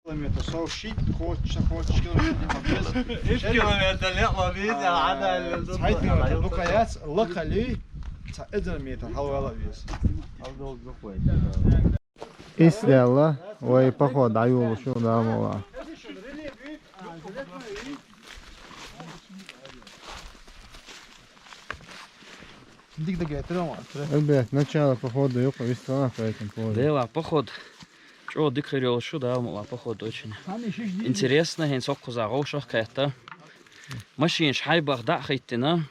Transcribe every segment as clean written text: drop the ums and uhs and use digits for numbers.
Kilometer, so shit, хочешь километр. كيلومتر لا بيزا عدا Zeitmeter, du kannst jetzt lokali, meter, halva вес. İsrail'la o pahod ayolu şu da mola. Дик да ги трема. Ребят, начало похода ёпа весла по этому поводу. Да, поход. Чё, дик хорёл, что да, мола поход очень интересно, хен сокку за рошах кайта. Машин шайбах да хайтина.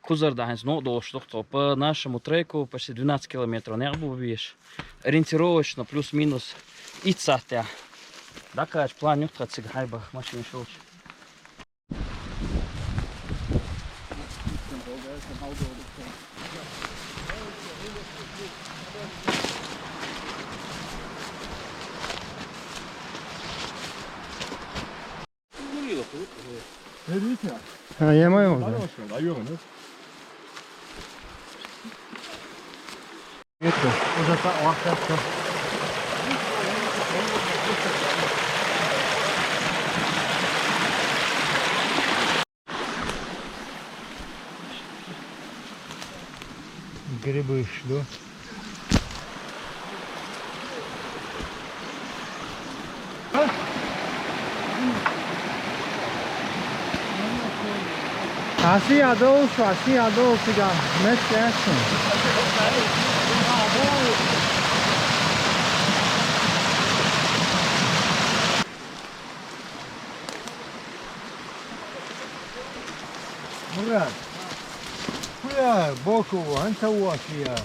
Кузар да хен до что по нашему треку почти 12 километров нербу виш. Ориентировочно плюс-минус и цатя. Да, кач план нюхта циг хайбах машин шоч. Ha yemay oldu. Это уже та лохтя. Грибы шлю. Asiya doğu sıcak. Mesle etsin. Murat. Kuya boku anta wakiya.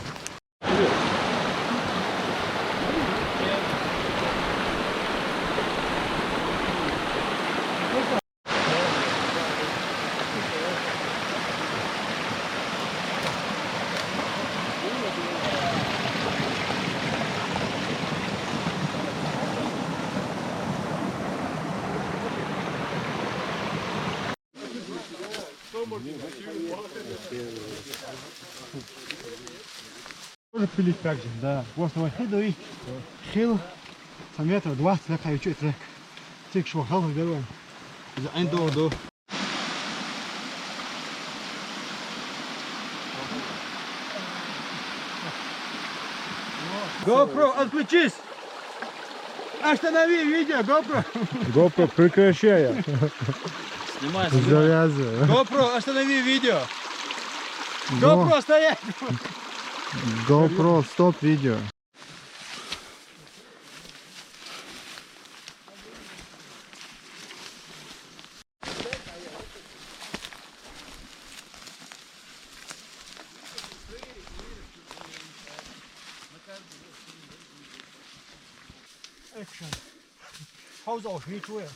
Можно пилить так же, да. Просто хиду и хил метров 20 такая чуть трек. Тик что хал берем. За ein до. GoPro, отключись! Останови видео, GoPro! GoPro прекращай. Снимай, Завязывай. GoPro, останови видео! GoPro, стоять! GoPro, стоп видео. Action. Pause auf, nicht Ruhe.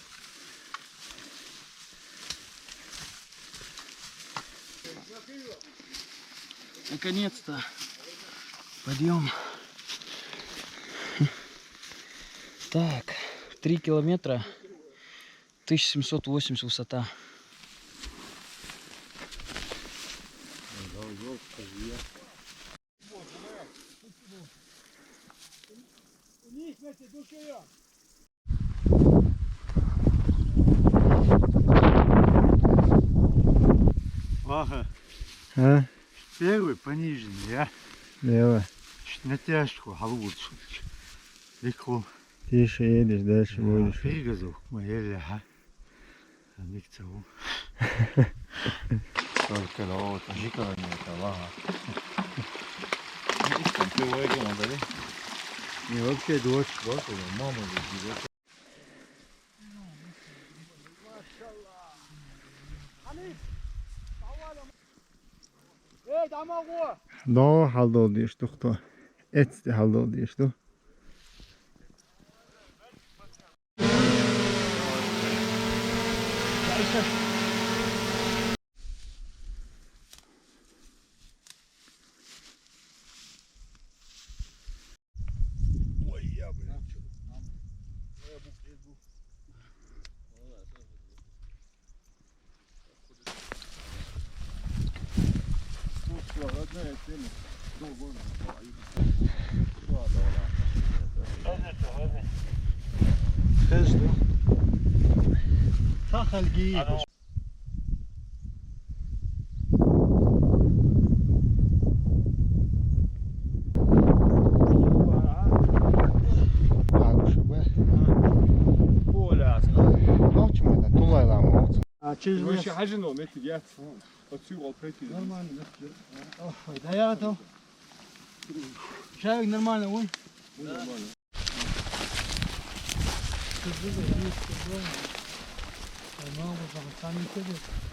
Наконец-то подъем. Так, 3 километра, 1780 высота. Ага. Ha? Первый пониженный, а? Давай. Чуть натяжку, а лучше. Легко. Тише едешь, дальше будешь. Перегазов, моя ляга. Легко. Только вот, жикова не это, ага. Не, вообще дождь, вот, мама живет. Dağ halda oldu işte da. Et de halda oldu işte. خز ده تاخل جي Вообще хажено мети яц. Отсюда прийти. Нормально, да я готов. Шарик нормально, ой. Нормально. Нормально, там сами ходят.